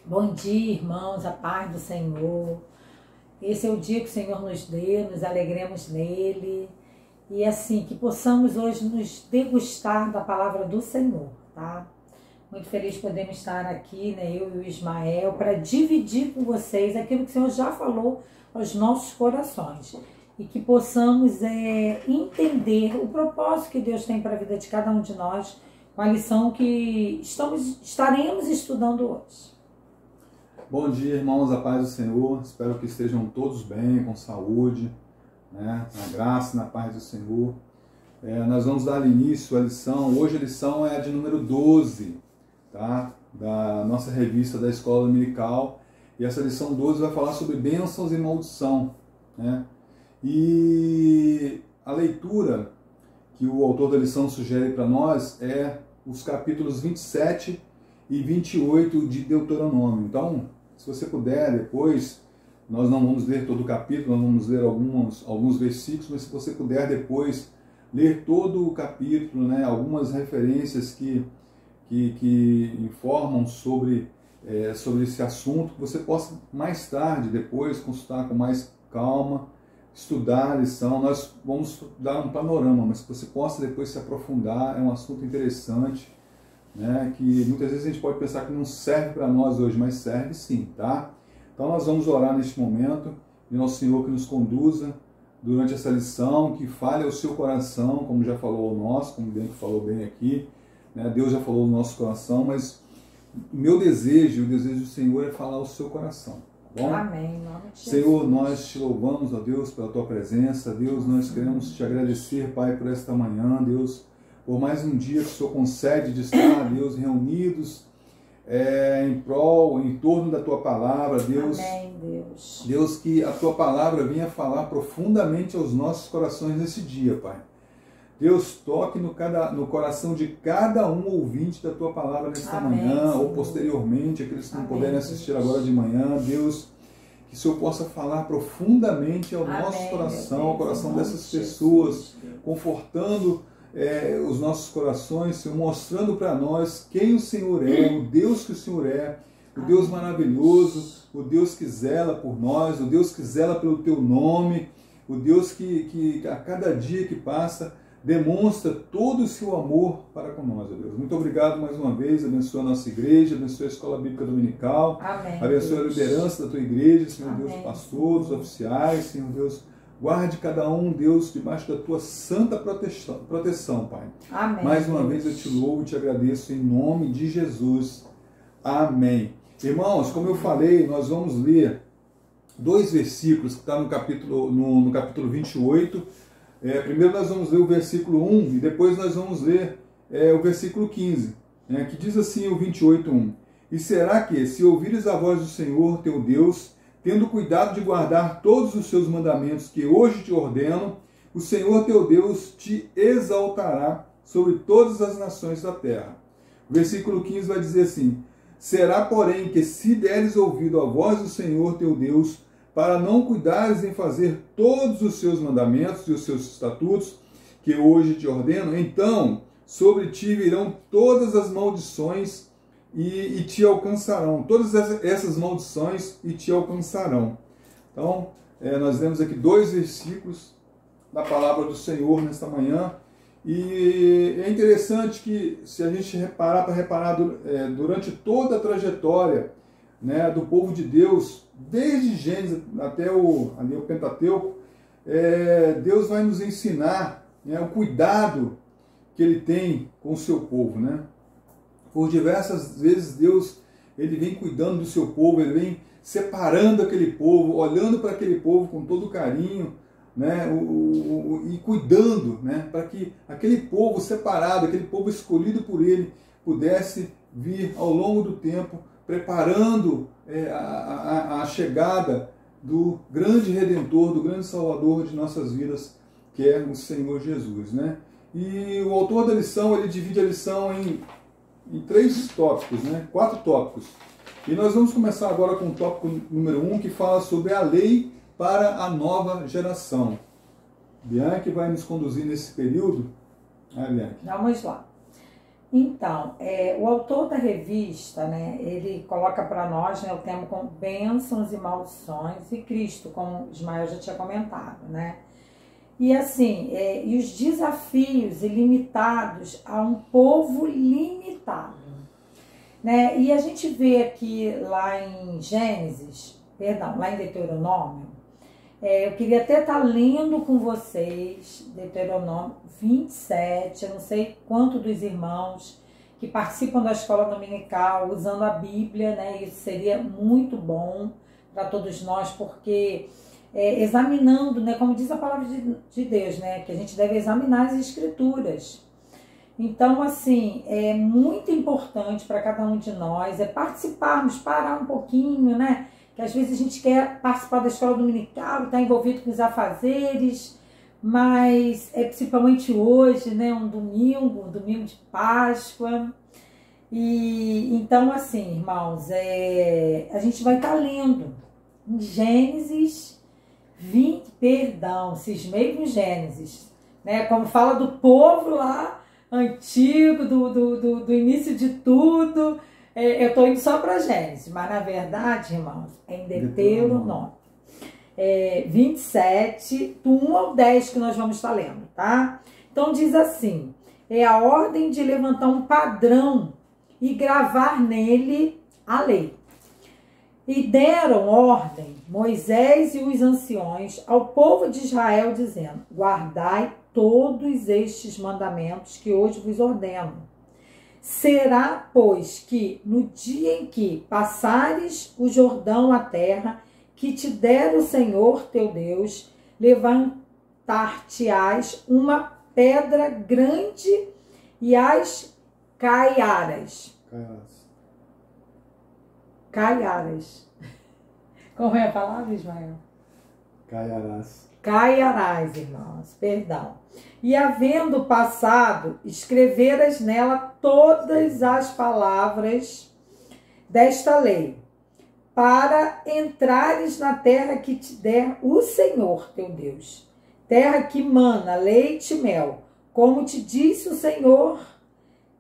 Bom dia, irmãos, a paz do Senhor. Esse é o dia que o Senhor nos deu, nos alegremos nele. E assim, que possamos hoje nos degustar da palavra do Senhor, tá? Muito feliz podemos estar aqui, né, eu e o Ismael, para dividir com vocês aquilo que o Senhor já falou aos nossos corações. E que possamos entender o propósito que Deus tem para a vida de cada um de nós, com a lição que estaremos estudando hoje. Bom dia, irmãos, a paz do Senhor. Espero que estejam todos bem, com saúde, né? Na graça e na paz do Senhor. Nós vamos dar início à lição. Hoje a lição é a de número 12, tá? Da nossa revista da Escola Dominical. E essa lição 12 vai falar sobre bênçãos e maldição, né? E a leitura que o autor da lição sugere para nós é os capítulos 27 e 28 de Deuteronômio. Então, se você puder, depois, nós não vamos ler todo o capítulo, nós vamos ler alguns versículos, mas se você puder depois ler todo o capítulo, né, algumas referências que informam sobre esse assunto, que você possa mais tarde, depois, consultar com mais calma, estudar a lição. Nós vamos dar um panorama, mas que você possa depois se aprofundar, é um assunto interessante, né, que muitas vezes a gente pode pensar que não serve para nós hoje, mas serve sim, tá? Então nós vamos orar neste momento, e nosso Senhor que nos conduza durante essa lição, que fale ao seu coração, como já falou ao nosso, como bem que falou bem aqui, né? Deus já falou no nosso coração, mas o meu desejo, o desejo do Senhor é falar ao seu coração, tá bom? Amém. Em nome de Jesus. Senhor, nós te louvamos, ó Deus, pela tua presença. Deus, nós queremos te agradecer, Pai, por esta manhã, Deus, por mais um dia que o Senhor concede de estar, Deus, reunidos em torno da Tua Palavra, Deus. Amém, Deus. Deus, que a Tua Palavra venha falar profundamente aos nossos corações nesse dia, Pai. Deus, toque no coração de cada um ouvinte da Tua Palavra nesta Amém, manhã, Senhor. ou posteriormente, aqueles que não Amém, puderem assistir Deus. agora de manhã, Deus, que o Senhor possa falar profundamente ao Amém, nosso meu coração, Deus, ao coração em nome dessas de pessoas, Jesus, Deus. confortando os nossos corações, Senhor, mostrando para nós quem o Senhor é, o Deus que o Senhor é, o Deus maravilhoso, o Deus que zela por nós, o Deus que zela pelo Teu nome, o Deus que a cada dia que passa demonstra todo o Seu amor para com nós, ó Deus. Muito obrigado mais uma vez, abençoa a nossa igreja, abençoa a Escola Bíblica Dominical, Amém, abençoa Deus. a liderança da Tua igreja, Senhor Amém, Deus, pastores, oficiais, Senhor Deus, guarde cada um, Deus, debaixo da Tua santa proteção, Pai. Amém, Mais uma Deus. vez eu te louvo e te agradeço em nome de Jesus. Amém. Irmãos, como eu falei, nós vamos ler dois versículos que estão no capítulo 28. Primeiro nós vamos ler o versículo 1 e depois nós vamos ler o versículo 15, que diz assim o 28:1. E será que, se ouvires a voz do Senhor teu Deus, tendo cuidado de guardar todos os seus mandamentos que hoje te ordeno, o Senhor teu Deus te exaltará sobre todas as nações da terra. O versículo 15 vai dizer assim: será, porém, que se deres ouvido à voz do Senhor teu Deus, para não cuidares em fazer todos os seus mandamentos e os seus estatutos que hoje te ordeno, então sobre ti virão todas as maldições e te alcançarão. Todas essas maldições e te alcançarão. Então, nós lemos aqui dois versículos da palavra do Senhor nesta manhã. E é interessante que, se a gente reparar durante toda a trajetória, né, do povo de Deus, desde Gênesis até o Pentateuco, Deus vai nos ensinar, né, o cuidado que Ele tem com o seu povo, né? Por diversas vezes Deus ele vem cuidando do seu povo, Ele vem separando aquele povo, olhando para aquele povo com todo carinho, né, e cuidando, né, para que aquele povo separado, aquele povo escolhido por Ele, pudesse vir ao longo do tempo, preparando a chegada do grande Redentor, do grande Salvador de nossas vidas, que é o Senhor Jesus, né? E o autor da lição, ele divide a lição em 3 tópicos, né? 4 tópicos. E nós vamos começar agora com o tópico número 1, que fala sobre a lei para a nova geração. Bianchi vai nos conduzir nesse período. Bianchi. Vamos lá. Então, o autor da revista, né, ele coloca para nós, né, o tema como bênçãos e maldições e Cristo, como o Ismael já tinha comentado, né? E assim, e os desafios ilimitados a um povo limitado, né? E a gente vê aqui lá em lá em Deuteronômio, eu queria até estar lendo com vocês Deuteronômio 27, eu não sei quanto dos irmãos que participam da escola dominical usando a Bíblia, né? Isso seria muito bom para todos nós, porque examinando, né, como diz a palavra de Deus, né, que a gente deve examinar as Escrituras. Então, assim, é muito importante para cada um de nós participarmos, parar um pouquinho, né? Que às vezes a gente quer participar da escola dominical, está envolvido com os afazeres, mas principalmente hoje, né, um domingo de Páscoa. E então, assim, irmãos, a gente vai estar lendo em Gênesis 20, cismei com Gênesis, né? Como fala do povo lá antigo, do início de tudo. Eu estou indo só para Gênesis, mas na verdade, irmãos, é em Deuteronômio 27, do 1 ao 10 que nós vamos estar lendo, tá? Então diz assim: é a ordem de levantar um padrão e gravar nele a lei. E deram ordem Moisés e os anciões ao povo de Israel, dizendo: guardai todos estes mandamentos que hoje vos ordeno. Será, pois, que no dia em que passares o Jordão, a terra que te der o Senhor teu Deus, levantar-te-ás uma pedra grande e as caiaras. Como é a palavra, Ismael? Caiarás, irmãos, perdão. E havendo passado, escreveras nela todas as palavras desta lei, para entrares na terra que te der o Senhor teu Deus, terra que mana leite e mel, como te disse o Senhor,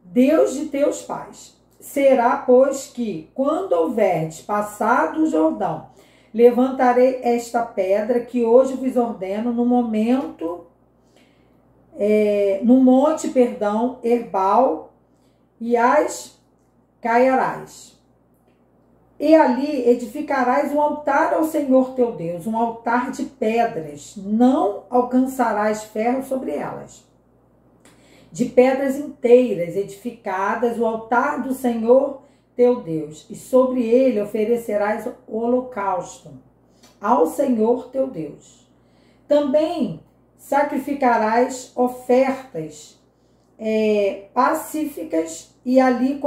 Deus de teus pais. Será, pois, que, quando houverdes passado o Jordão, levantarei esta pedra que hoje vos ordeno no monte, Herbal, e as caiarás. E ali edificarás um altar ao Senhor teu Deus, um altar de pedras, não alcançarás ferro sobre elas. De pedras inteiras edificadas o altar do Senhor teu Deus, e sobre ele oferecerás holocausto ao Senhor teu Deus. Também sacrificarás ofertas pacíficas, e ali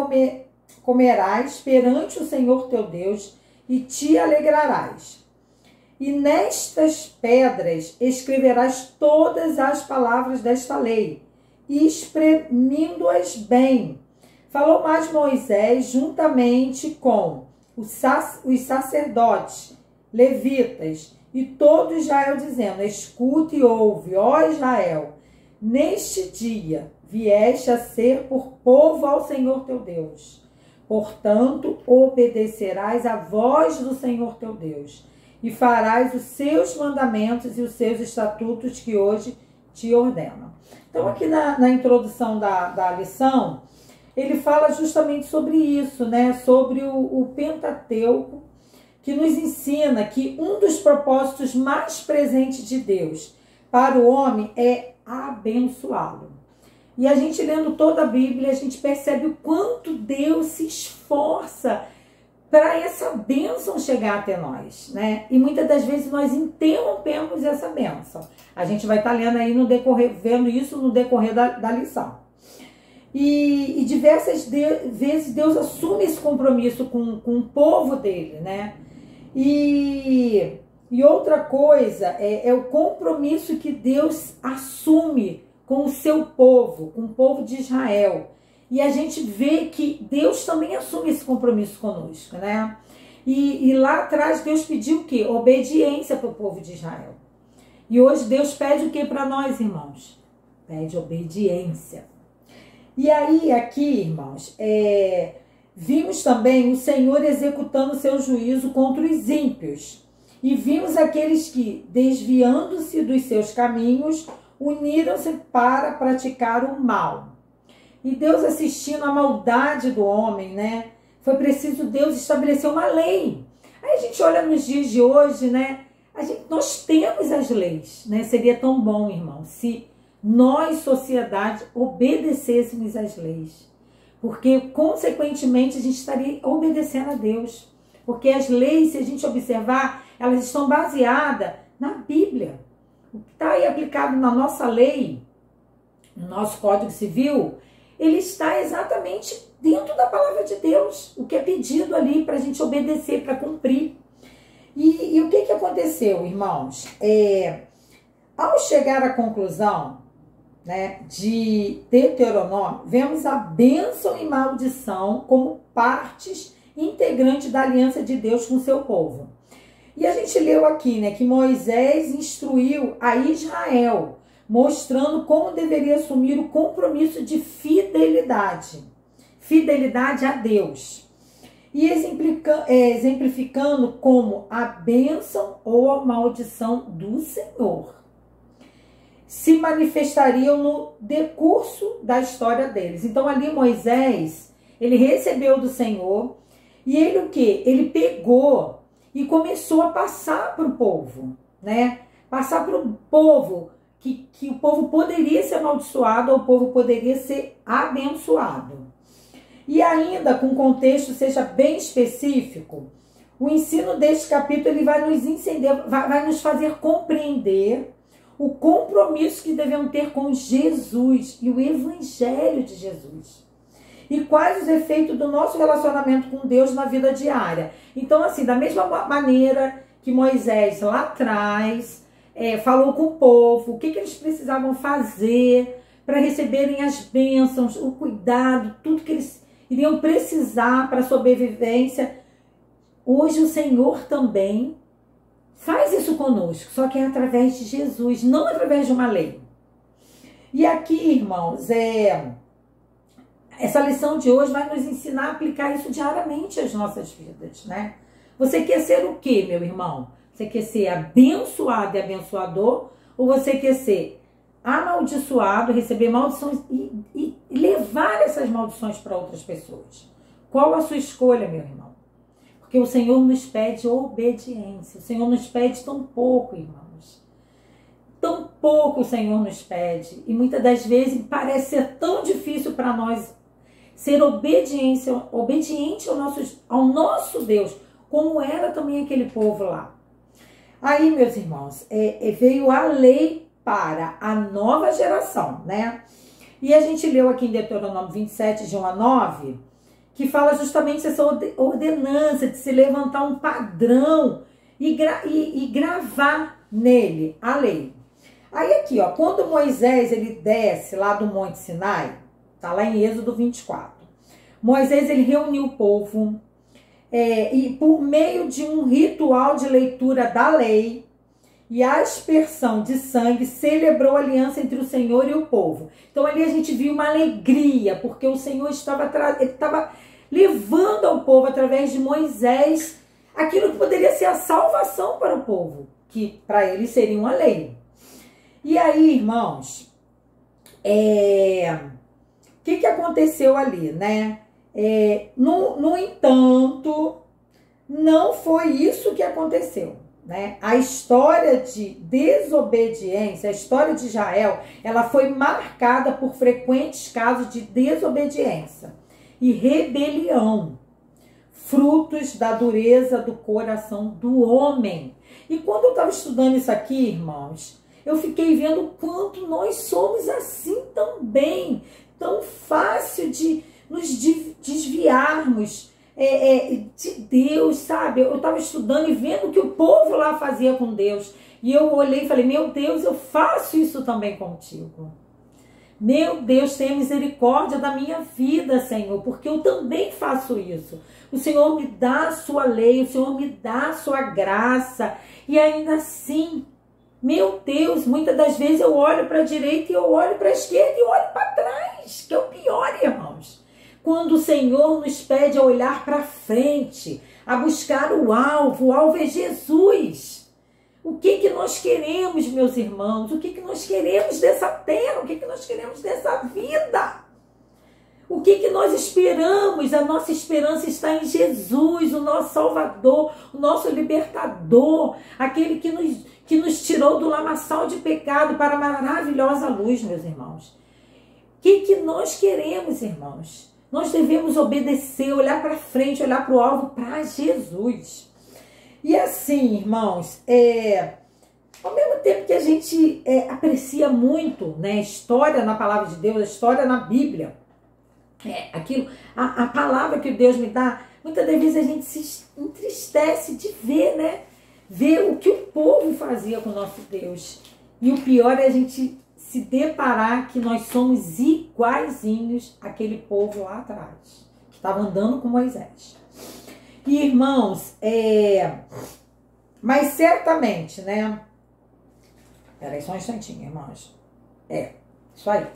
comerás perante o Senhor teu Deus, e te alegrarás. E nestas pedras escreverás todas as palavras desta lei, e espremindo-as bem. Falou mais Moisés juntamente com os sacerdotes, levitas e todo Israel, dizendo: escute e ouve, ó Israel, neste dia vieste a ser por povo ao Senhor teu Deus. Portanto, obedecerás à voz do Senhor teu Deus, e farás os seus mandamentos e os seus estatutos que hoje te ordenam. Então, aqui na introdução da lição, ele fala justamente sobre isso, né? Sobre o Pentateuco, que nos ensina que um dos propósitos mais presentes de Deus para o homem é abençoá-lo. E a gente lendo toda a Bíblia, a gente percebe o quanto Deus se esforça para essa bênção chegar até nós, né? E muitas das vezes nós interrompemos essa bênção. A gente vai estar lendo aí vendo isso no decorrer da lição. E diversas vezes Deus assume esse compromisso com o povo dele, né? E outra coisa é o compromisso que Deus assume com o seu povo, com o povo de Israel. E a gente vê que Deus também assume esse compromisso conosco, né? E lá atrás Deus pediu o quê? Obediência para o povo de Israel. E hoje Deus pede o quê para nós, irmãos? Pede obediência. E aí, aqui, irmãos, vimos também o Senhor executando seu juízo contra os ímpios. E vimos aqueles que, desviando-se dos seus caminhos, uniram-se para praticar o mal. E Deus, assistindo à maldade do homem, né? Foi preciso Deus estabelecer uma lei. Aí a gente olha nos dias de hoje, né? Nós temos as leis, né? Seria tão bom, irmão, se nós, sociedade, obedecêssemos às leis. Porque, consequentemente, a gente estaria obedecendo a Deus. Porque as leis, se a gente observar, elas estão baseadas na Bíblia. O que está aí aplicado na nossa lei, no nosso Código Civil, ele está exatamente dentro da palavra de Deus. O que é pedido ali para a gente obedecer, para cumprir. E o que aconteceu, irmãos? Ao chegar à conclusão, né, de Deuteronômio, vemos a bênção e maldição como partes integrantes da aliança de Deus com o seu povo. E a gente leu aqui, né, que Moisés instruiu a Israel, mostrando como deveria assumir o compromisso de fidelidade a Deus. E exemplificando como a bênção ou a maldição do Senhor se manifestariam no decurso da história deles. Então ali Moisés, ele recebeu do Senhor e ele o quê? Ele pegou e começou a passar para o povo, né? Passar para o povo que o povo poderia ser amaldiçoado ou o povo poderia ser abençoado. E ainda, com contexto seja bem específico, o ensino deste capítulo ele vai nos incender, vai nos fazer compreender o compromisso que devemos ter com Jesus e o Evangelho de Jesus. E quais os efeitos do nosso relacionamento com Deus na vida diária. Então, assim, da mesma maneira que Moisés lá atrás falou com o povo, o que eles precisavam fazer para receberem as bênçãos, o cuidado, tudo que eles iriam precisar para a sobrevivência. Hoje o Senhor também faz isso conosco, só que é através de Jesus, não através de uma lei. E aqui, irmãos, essa lição de hoje vai nos ensinar a aplicar isso diariamente às nossas vidas, né? Você quer ser o quê, meu irmão? Você quer ser abençoado e abençoador? Ou você quer ser amaldiçoado, receber maldições e levar essas maldições para outras pessoas? Qual a sua escolha, meu irmão? Porque o Senhor nos pede obediência. O Senhor nos pede tão pouco, irmãos. Tão pouco o Senhor nos pede. E muitas das vezes parece ser tão difícil para nós ser obediente ao nosso Deus, como era também aquele povo lá. Aí, meus irmãos, veio a lei para a nova geração, né? E a gente leu aqui em Deuteronômio 27, de 1 a 9, que fala justamente essa ordenança de se levantar um padrão e gravar nele a lei. Aí aqui, ó, quando Moisés ele desce lá do Monte Sinai, tá lá em Êxodo 24, Moisés ele reuniu o povo e por meio de um ritual de leitura da lei e a aspersão de sangue, celebrou a aliança entre o Senhor e o povo. Então ali a gente viu uma alegria, porque o Senhor estava levando ao povo, através de Moisés, aquilo que poderia ser a salvação para o povo, que para eles seria uma lei. E aí, irmãos, o que aconteceu ali, né? No entanto, não foi isso que aconteceu, né? A história de desobediência, a história de Israel, ela foi marcada por frequentes casos de desobediência e rebelião, frutos da dureza do coração do homem. E quando eu estava estudando isso aqui, irmãos, eu fiquei vendo o quanto nós somos assim também, tão fácil de nos desviarmos de Deus, sabe? Eu estava estudando e vendo o que o povo lá fazia com Deus. E eu olhei e falei, meu Deus, eu faço isso também contigo. Meu Deus, tenha misericórdia da minha vida, Senhor, porque eu também faço isso. O Senhor me dá a sua lei, o Senhor me dá a sua graça. E ainda assim, meu Deus, muitas das vezes eu olho para a direita e eu olho para a esquerda e olho para trás. trás, que é o pior, irmãos. Quando o Senhor nos pede a olhar para frente, a buscar o alvo é Jesus. O que nós queremos, meus irmãos? O que nós queremos dessa terra? O que nós queremos dessa vida? O que nós esperamos? A nossa esperança está em Jesus, o nosso Salvador, o nosso Libertador, aquele que nos tirou do lamaçal de pecado para a maravilhosa luz, meus irmãos. O que nós queremos, irmãos? Nós devemos obedecer, olhar para frente, olhar para o alvo, para Jesus. E assim, irmãos, ao mesmo tempo que a gente aprecia muito, né, a história na palavra de Deus, a história na Bíblia, a palavra que Deus me dá, muitas das vezes a gente se entristece de ver, né? Ver o que o povo fazia com o nosso Deus. E o pior é a gente se deparar que nós somos iguaizinhos àquele povo lá atrás, que estava andando com Moisés. E, irmãos, mas certamente, né? Peraí, só um instantinho, irmãos. Isso aí.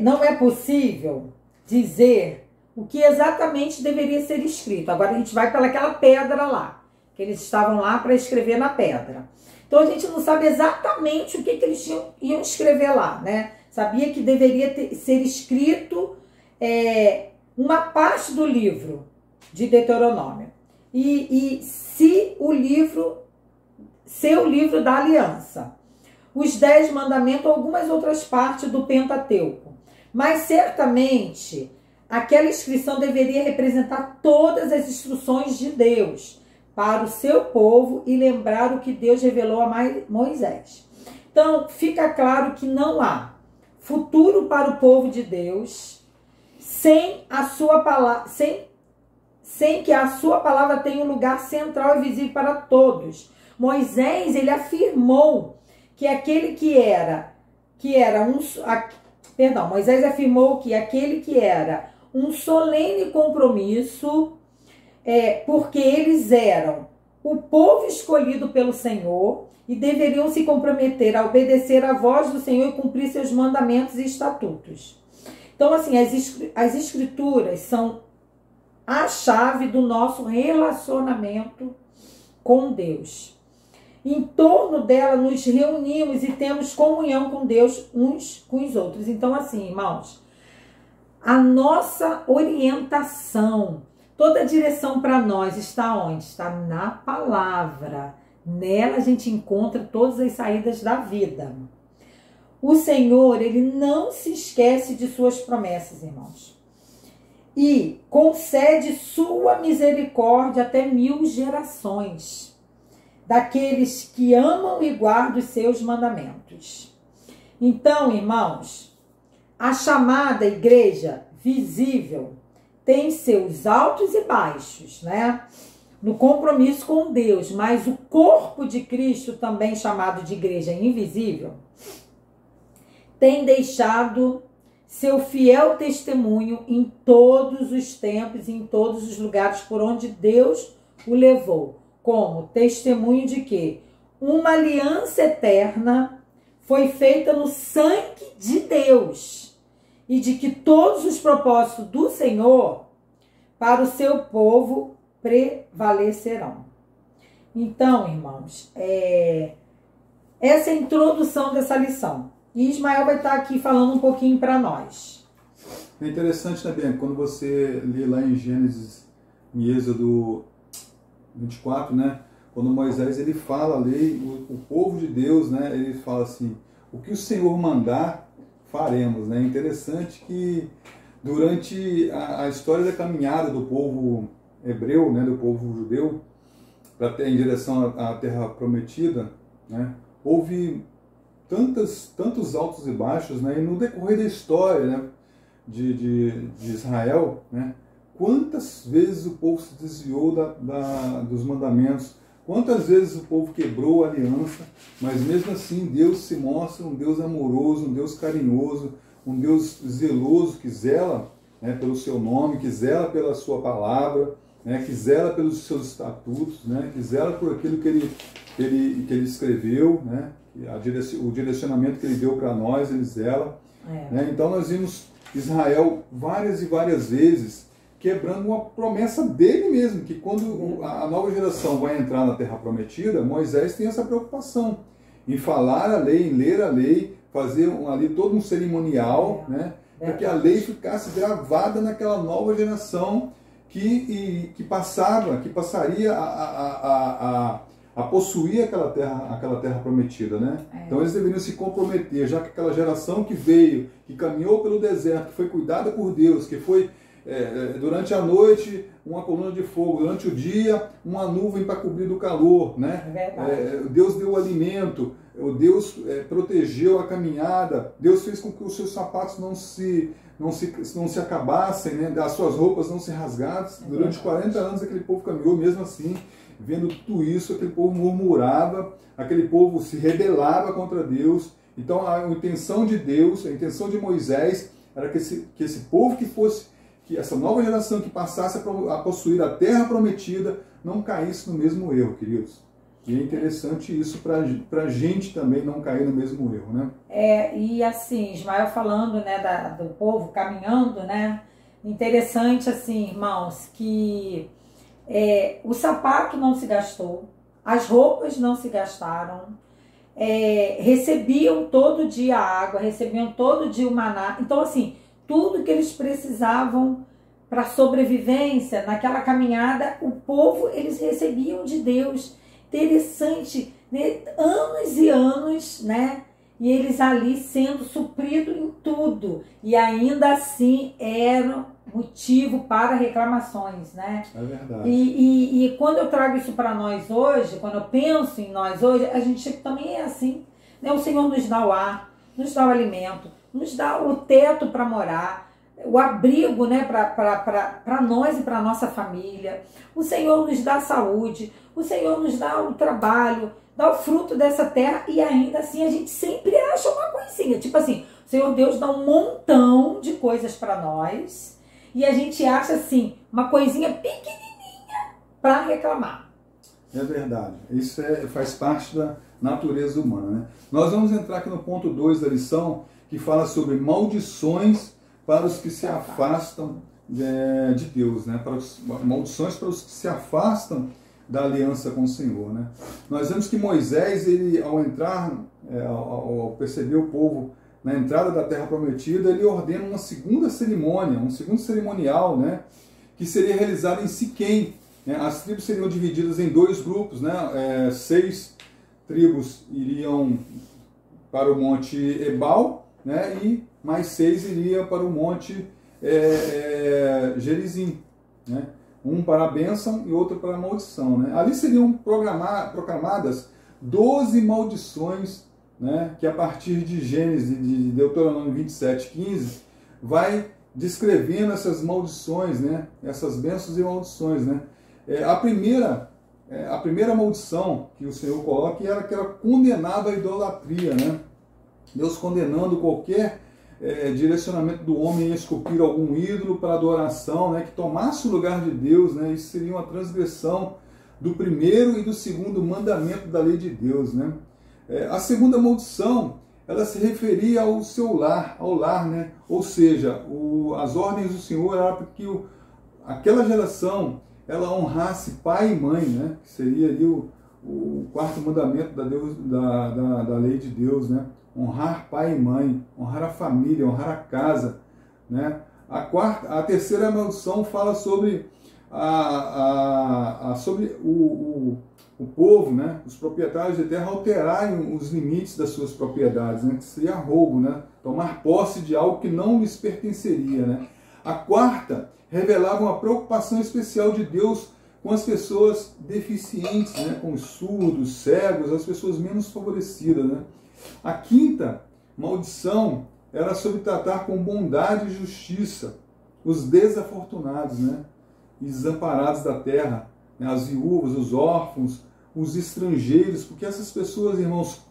Não é possível dizer o que exatamente deveria ser escrito. Agora a gente vai pelaquela pedra lá, que eles estavam lá para escrever na pedra. Então a gente não sabe exatamente o que eles iam escrever lá, né? Sabia que deveria ser escrito uma parte do livro de Deuteronômio. E se o livro ser o livro da aliança, os 10 mandamentos ou algumas outras partes do Pentateuco. Mas certamente aquela inscrição deveria representar todas as instruções de Deus para o seu povo e lembrar o que Deus revelou a Moisés. Então, fica claro que não há futuro para o povo de Deus sem a sua palavra, sem que a sua palavra tenha um lugar central e visível para todos. Moisés, ele afirmou que Moisés afirmou que aquele que era um solene compromisso, porque eles eram o povo escolhido pelo Senhor e deveriam se comprometer a obedecer à voz do Senhor e cumprir seus mandamentos e estatutos. Então, assim, as escrituras são a chave do nosso relacionamento com Deus. Em torno dela nos reunimos e temos comunhão com Deus uns com os outros. Então, assim, irmãos, a nossa orientação, toda a direção para nós está onde? Está na palavra. Nela a gente encontra todas as saídas da vida. O Senhor, ele não se esquece de suas promessas, irmãos. E concede sua misericórdia até 1000 gerações daqueles que amam e guardam os seus mandamentos. Então, irmãos, a chamada igreja visível tem seus altos e baixos, né? No compromisso com Deus, mas o corpo de Cristo, também chamado de igreja invisível, tem deixado seu fiel testemunho em todos os tempos e em todos os lugares por onde Deus o levou, como testemunho de que uma aliança eterna foi feita no sangue de Deus e de que todos os propósitos do Senhor para o seu povo prevalecerão. Então, irmãos, essa é a introdução dessa lição. E Ismael vai estar aqui falando um pouquinho para nós. É interessante também, quando você lê lá em Gênesis, em Êxodo 24, né? Quando Moisés ele fala a lei, o povo de Deus, né? Ele fala assim: o que o Senhor mandar, faremos, né? É interessante que durante a história da caminhada do povo hebreu, né? Do povo judeu, em direção à terra prometida, né? Houve tantos altos e baixos, né? E no decorrer da história, né? de Israel, né? Quantas vezes o povo se desviou dos mandamentos, quantas vezes o povo quebrou a aliança, mas mesmo assim Deus se mostra um Deus amoroso, um Deus carinhoso, um Deus zeloso, que zela, né, pelo seu nome, que zela pela sua palavra, né, que zela pelos seus estatutos, né, que zela por aquilo que ele escreveu, né, o direcionamento que ele deu para nós, ele zela. Né? Então nós vimos Israel várias e várias vezes quebrando uma promessa dele mesmo, que quando a nova geração vai entrar na Terra Prometida, Moisés tem essa preocupação em falar a lei, em ler a lei, fazer ali todo um cerimonial, né, para que a lei ficasse gravada naquela nova geração que passaria a possuir aquela terra prometida, né? Então eles deveriam se comprometer, já que aquela geração que veio, que caminhou pelo deserto, que foi cuidada por Deus, que foi durante a noite uma coluna de fogo, durante o dia uma nuvem para cobrir do calor, né? Deus deu o alimento, Deus protegeu a caminhada, Deus fez com que os seus sapatos não se acabassem, né? As suas roupas não se rasgassem. Durante 40 anos aquele povo caminhou, mesmo assim, vendo tudo isso, aquele povo murmurava, aquele povo se rebelava contra Deus. Então a intenção de Deus, a intenção de Moisés era que esse povo que essa nova geração que passasse a possuir a terra prometida não caísse no mesmo erro, queridos. E é interessante isso para a gente também não cair no mesmo erro, né? E assim, Ismael falando, né, do povo caminhando, né? Interessante, assim, irmãos, que o sapato não se gastou, as roupas não se gastaram, recebiam todo dia água, recebiam todo dia o maná. Então, assim, tudo que eles precisavam para sobrevivência, naquela caminhada, o povo, eles recebiam de Deus. Interessante, né? Anos e anos, né? E eles ali sendo supridos em tudo. E ainda assim era motivo para reclamações, né? É verdade. E quando eu trago isso para nós hoje, quando eu penso em nós hoje, a gente também é assim, né? O Senhor nos dá o ar, nos dá o alimento, nos dá o teto para morar, o abrigo, né, para nós e para a nossa família. O Senhor nos dá saúde, o Senhor nos dá o trabalho, dá o fruto dessa terra, e ainda assim a gente sempre acha uma coisinha. Tipo assim, o Senhor Deus dá um montão de coisas para nós e a gente acha assim, uma coisinha pequenininha para reclamar. É verdade. Isso faz parte da natureza humana, né? Nós vamos entrar aqui no ponto 2 da lição, que fala sobre maldições para os que se afastam de Deus, né? Maldições para os que se afastam da aliança com o Senhor, né? Nós vemos que Moisés, ele, ao entrar, ao perceber o povo na entrada da Terra Prometida, ele ordena uma segunda cerimônia, um segundo cerimonial, né? Que seria realizado em Siquém, né? As tribos seriam divididas em 2 grupos, né? 6 tribos iriam para o Monte Ebal, né? E mais 6 iriam para o Monte Gerizim, né? Um para a bênção e outro para a maldição, né? Ali seriam proclamadas 12 maldições, né? Que a partir de Gênesis, de Deuteronômio 27:15, vai descrevendo essas maldições, né? Essas bênçãos e maldições, né? A primeira maldição que o Senhor coloca era que ela condenava a idolatria, né? Deus condenando qualquer direcionamento do homem a esculpir algum ídolo para adoração, né, que tomasse o lugar de Deus, né? Isso seria uma transgressão do primeiro e do segundo mandamento da lei de Deus, né? A segunda maldição, ela se referia ao seu lar, ao lar, né? Ou seja, as ordens do Senhor eram para que aquela geração ela honrasse pai e mãe, né? Que seria ali o quarto mandamento da lei de Deus, né? Honrar pai e mãe, honrar a família, honrar a casa, né? A terceira maldição fala sobre sobre o povo, né? Os proprietários de terra alterarem os limites das suas propriedades, né? Que seria roubo, né? Tomar posse de algo que não lhes pertenceria, né? A quarta revelava uma preocupação especial de Deus com as pessoas deficientes, né? Com os surdos, cegos, as pessoas menos favorecidas, né? A quinta maldição era sobre tratar com bondade e justiça os desafortunados, né? E desamparados da terra, né? As viúvas, os órfãos, os estrangeiros, porque essas pessoas, irmãos,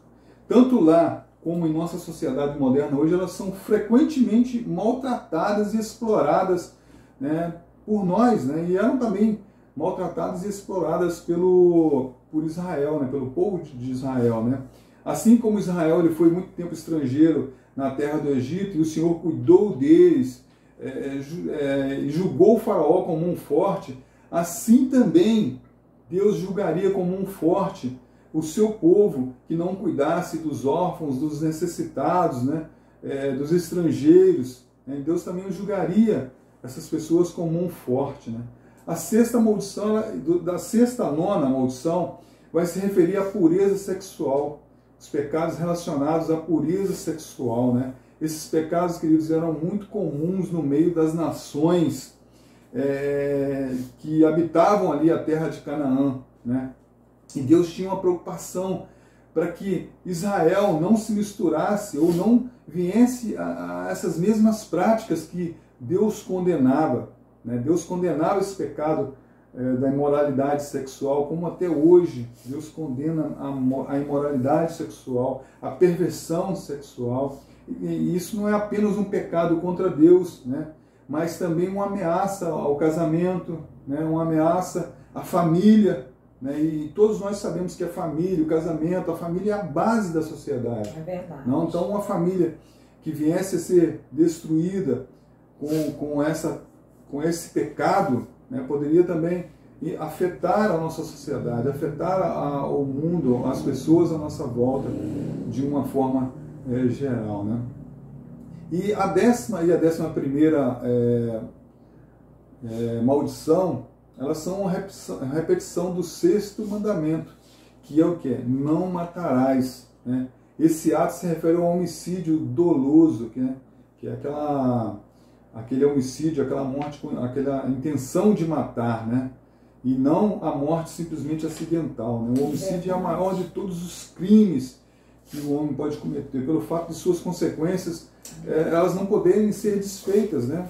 tanto lá como em nossa sociedade moderna hoje, elas são frequentemente maltratadas e exploradas, né? Por nós, né? E eram também maltratadas e exploradas por Israel, né? Pelo povo de Israel, né? Assim como Israel ele foi muito tempo estrangeiro na terra do Egito, e o Senhor cuidou deles, julgou o faraó como um forte, assim também Deus julgaria como um forte o seu povo que não cuidasse dos órfãos, dos necessitados, né? Dos estrangeiros. Né? Deus também julgaria essas pessoas como um forte. Né? A sexta maldição, da sexta à nona maldição, vai se referir à pureza sexual, os pecados relacionados à pureza sexual. Né? Esses pecados, queridos, eram muito comuns no meio das nações que habitavam ali a terra de Canaã. Né? E Deus tinha uma preocupação para que Israel não se misturasse ou não viesse a essas mesmas práticas que Deus condenava. Né? Deus condenava esse pecado da imoralidade sexual, como até hoje Deus condena a imoralidade sexual, a perversão sexual. E isso não é apenas um pecado contra Deus, né? Mas também uma ameaça ao casamento, né? Uma ameaça à família. Né? E todos nós sabemos que a família, o casamento, a família é a base da sociedade. É verdade. Não? Então, uma família que viesse a ser destruída com esse pecado, né, poderia também afetar a nossa sociedade, afetar o mundo, as pessoas à nossa volta, de uma forma geral. Né? E a 11ª maldição, elas são uma repetição do sexto mandamento, que é o que? Não matarás. Né? Esse ato se refere ao homicídio doloso, que é aquele homicídio, aquela morte, aquela intenção de matar, né? E não a morte simplesmente acidental. Né? O homicídio é a maior de todos os crimes que o homem pode cometer, pelo fato de suas consequências elas não poderem ser desfeitas, né?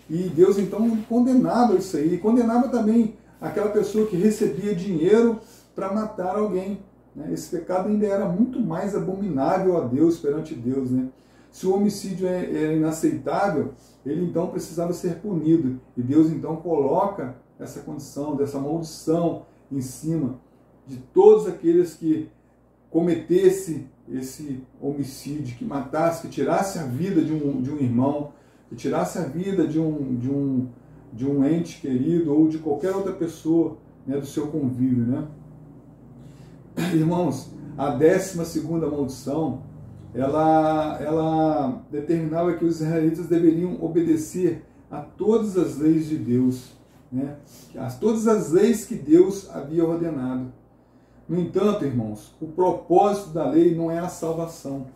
E Deus então condenava isso aí, e condenava também aquela pessoa que recebia dinheiro para matar alguém. Né? Esse pecado ainda era muito mais abominável a Deus, perante Deus. Né? Se o homicídio era inaceitável, ele então precisava ser punido. E Deus então coloca essa condição, dessa maldição em cima de todos aqueles que cometesse esse homicídio, que matasse, que tirasse a vida de um irmão, que tirasse a vida de um ente querido ou de qualquer outra pessoa, né, do seu convívio. Né? Irmãos, a 12ª maldição, ela determinava que os israelitas deveriam obedecer a todas as leis de Deus, né? A todas as leis que Deus havia ordenado. No entanto, irmãos, o propósito da lei não é a salvação,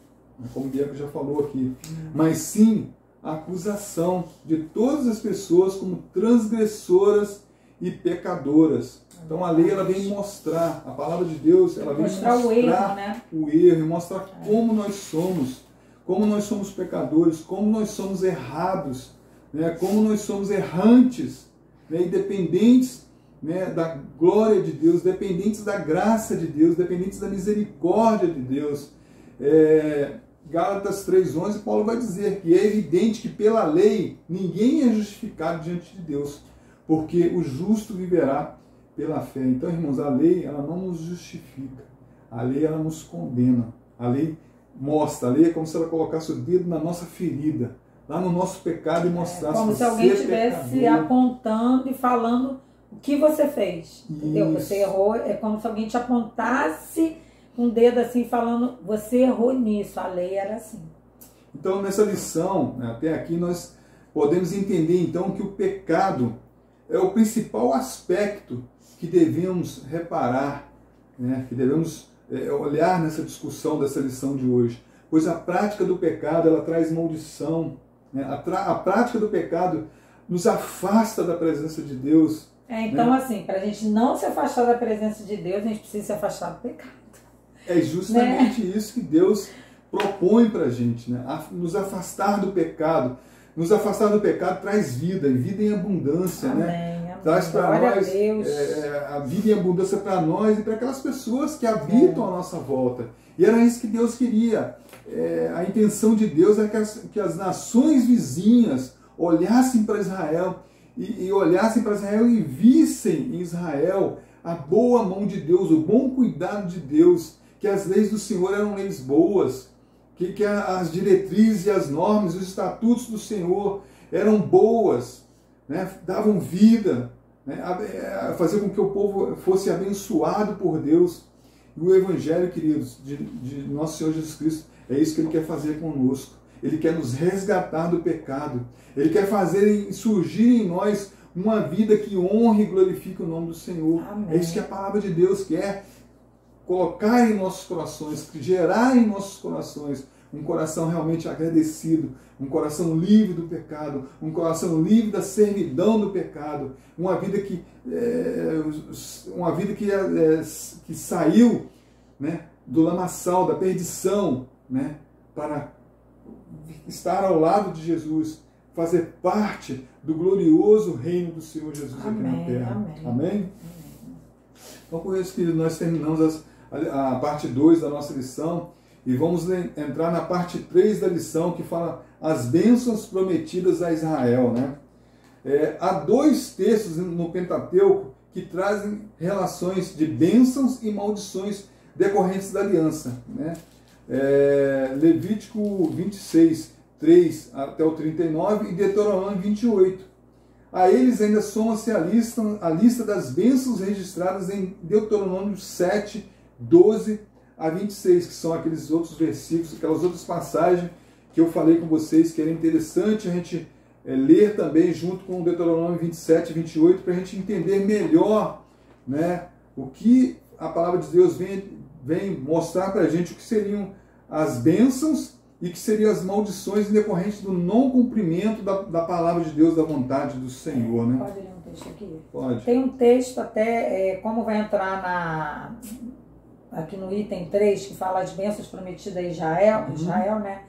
como o Bianca já falou aqui, mas sim a acusação de todas as pessoas como transgressoras e pecadoras. Então a lei ela vem mostrar, a palavra de Deus, ela vem mostrar o erro, né? O erro, e mostrar como nós somos pecadores, como nós somos errados, né? Como nós somos errantes, né? E dependentes, né, da glória de Deus, dependentes da graça de Deus, dependentes da misericórdia de Deus. Gálatas 3,11, Paulo vai dizer que é evidente que pela lei ninguém é justificado diante de Deus, porque o justo viverá pela fé. Então, irmãos, a lei ela não nos justifica, a lei ela nos condena, a lei mostra, a lei é como se ela colocasse o dedo na nossa ferida, lá no nosso pecado e mostrasse como se alguém estivesse apontando e falando o que você fez, entendeu? Você errou, é como se alguém te apontasse com o dedo assim, falando, você errou nisso, a lei era assim. Então, nessa lição, até aqui, nós podemos entender, então, que o pecado é o principal aspecto que devemos reparar, né? Que devemos olhar nessa discussão dessa lição de hoje. Pois a prática do pecado, ela traz maldição, né? A prática do pecado nos afasta da presença de Deus. Então, né? assim, para a gente não se afastar da presença de Deus, a gente precisa se afastar do pecado. É justamente isso que Deus propõe para a gente, né? Nos afastar do pecado. Nos afastar do pecado traz vida, e vida em abundância. Amém, né? amém. Traz para nós a vida em abundância para nós e para aquelas pessoas que habitam à nossa volta. E era isso que Deus queria. A intenção de Deus é que as nações vizinhas olhassem para Israel e olhassem para Israel e vissem em Israel a boa mão de Deus, o bom cuidado de Deus, que as leis do Senhor eram leis boas, que as diretrizes e as normas, os estatutos do Senhor eram boas, né? Davam vida, né? Fazer com que o povo fosse abençoado por Deus. E o Evangelho, queridos, de nosso Senhor Jesus Cristo, é isso que Ele quer fazer conosco. Ele quer nos resgatar do pecado. Ele quer fazer surgir em nós uma vida que honre e glorifique o nome do Senhor. Amém. É isso que a palavra de Deus quer colocar em nossos corações, gerar em nossos corações um coração realmente agradecido, um coração livre do pecado, um coração livre da servidão do pecado, uma vida que saiu, né, do lamaçal, da perdição, né, para estar ao lado de Jesus, fazer parte do glorioso reino do Senhor Jesus aqui na terra. Amém? Então, com isso, querido, nós terminamos a parte 2 da nossa lição e vamos entrar na parte 3 da lição, que fala as bênçãos prometidas a Israel, né? Há 2 textos no Pentateuco que trazem relações de bênçãos e maldições decorrentes da aliança, né? Levítico 26, 3 até o 39 e Deuteronômio 28. A eles ainda soma-se a lista das bênçãos registradas em Deuteronômio 7, 12 a 26, que são aqueles outros versículos, aquelas outras passagens que eu falei com vocês, que era interessante a gente ler também junto com o Deuteronômio 27 e 28, para a gente entender melhor, né, o que a palavra de Deus vem mostrar para a gente, o que seriam as bênçãos e que seriam as maldições decorrentes do não cumprimento da palavra de Deus, da vontade do Senhor, né? Pode ler um texto aqui? Pode. Tem um texto até, como vai entrar aqui no item 3, que fala as bênçãos prometidas a Israel, né?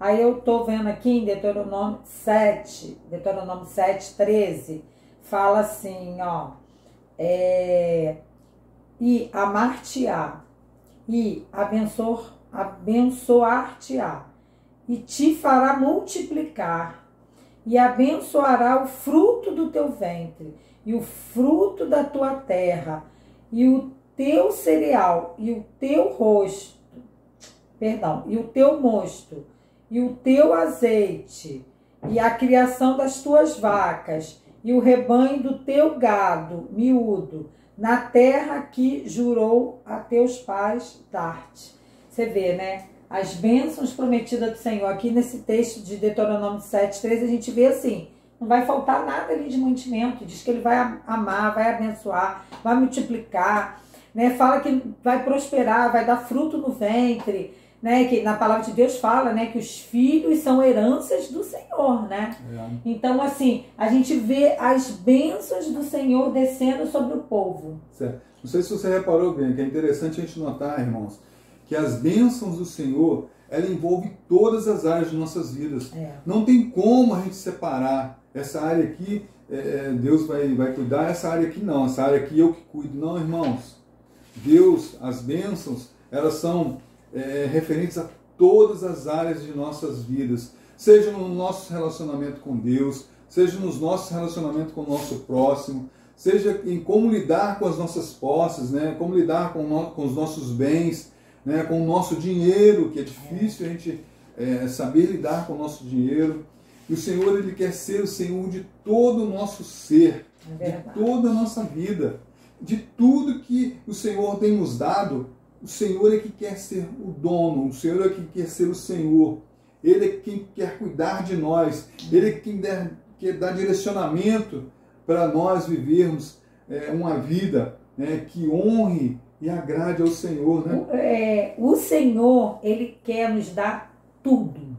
Aí eu estou vendo aqui em Deuteronômio 7, 13, fala assim, ó, e amar-te-á, e abençoar-te-á, e te fará multiplicar, e abençoará o fruto do teu ventre, e o fruto da tua terra, e o teu cereal, e o teu e o teu mosto, e o teu azeite, e a criação das tuas vacas, e o rebanho do teu gado miúdo, na terra que jurou a teus pais dar-te. Você vê, né? As bênçãos prometidas do Senhor. Aqui nesse texto de Deuteronômio 7:13, a gente vê assim, não vai faltar nada ali de mantimento. Diz que ele vai amar, vai abençoar, vai multiplicar, né? Fala que vai prosperar, vai dar fruto no ventre, né? Que na palavra de Deus fala, né, que os filhos são heranças do Senhor, né? Então, assim, a gente vê as bênçãos do Senhor descendo sobre o povo. Certo. Não sei se você reparou bem, que é interessante a gente notar, irmãos, que as bênçãos do Senhor, ela envolve todas as áreas de nossas vidas. Não tem como a gente separar essa área aqui, Deus vai cuidar, essa área aqui não, essa área aqui eu que cuido. Não, irmãos. Deus, as bênçãos, elas são referentes a todas as áreas de nossas vidas, seja no nosso relacionamento com Deus, seja nos nossos relacionamentos com o nosso próximo, seja em como lidar com as nossas posses, né? Como lidar com os nossos bens, né? Com o nosso dinheiro, que é difícil a gente saber lidar com o nosso dinheiro. E o Senhor, Ele quer ser o Senhor de todo o nosso ser, de toda a nossa vida, de tudo que o Senhor tem nos dado. O Senhor é que quer ser o dono, o Senhor é que quer ser o Senhor. Ele é quem quer cuidar de nós, Ele é quem quer dar direcionamento para nós vivermos uma vida, né, que honre e agrade ao Senhor, né? O Senhor, Ele quer nos dar tudo.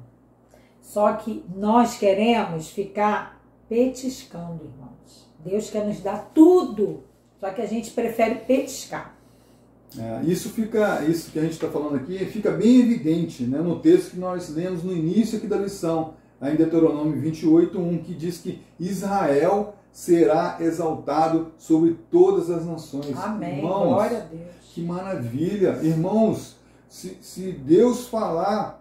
Só que nós queremos ficar petiscando, irmãos. Deus quer nos dar tudo, só que a gente prefere petiscar. Isso que a gente está falando aqui fica bem evidente, né, no texto que nós lemos no início aqui da lição, em Deuteronômio 28:1, que diz que Israel será exaltado sobre todas as nações. Amém. Irmãos, glória a Deus. Que maravilha. Irmãos, se Deus falar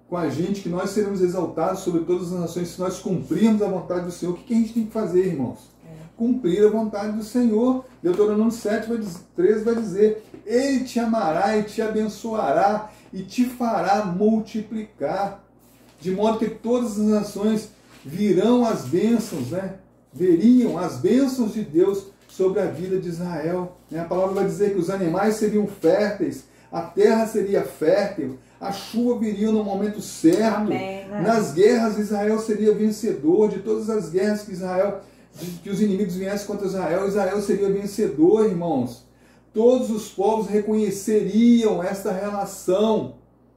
com a gente que nós seremos exaltados sobre todas as nações, se nós cumprirmos a vontade do Senhor, o que a gente tem que fazer, irmãos? Cumprir a vontade do Senhor. Deuteronômio 7:13 vai dizer: Ele te amará e te abençoará e te fará multiplicar, de modo que todas as nações virão as bênçãos, né? Veriam as bênçãos de Deus sobre a vida de Israel. A palavra vai dizer que os animais seriam férteis, a terra seria fértil, a chuva viria no momento certo. Amém, né? Nas guerras, Israel seria vencedor. De todas as guerras que os inimigos viessem contra Israel, Israel seria vencedor, irmãos. Todos os povos reconheceriam esta relação,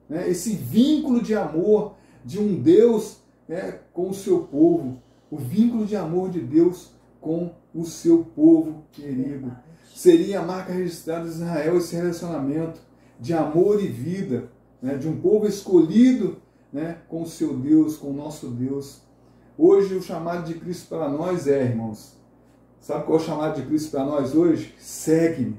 né? Esse vínculo de amor de um Deus, né, com o seu povo. O vínculo de amor de Deus com o seu povo querido. Seria a marca registrada de Israel esse relacionamento de amor e vida, né, de um povo escolhido, né, com o seu Deus, com o nosso Deus. Hoje o chamado de Cristo para nós irmãos, sabe qual é o chamado de Cristo para nós hoje? Segue-me.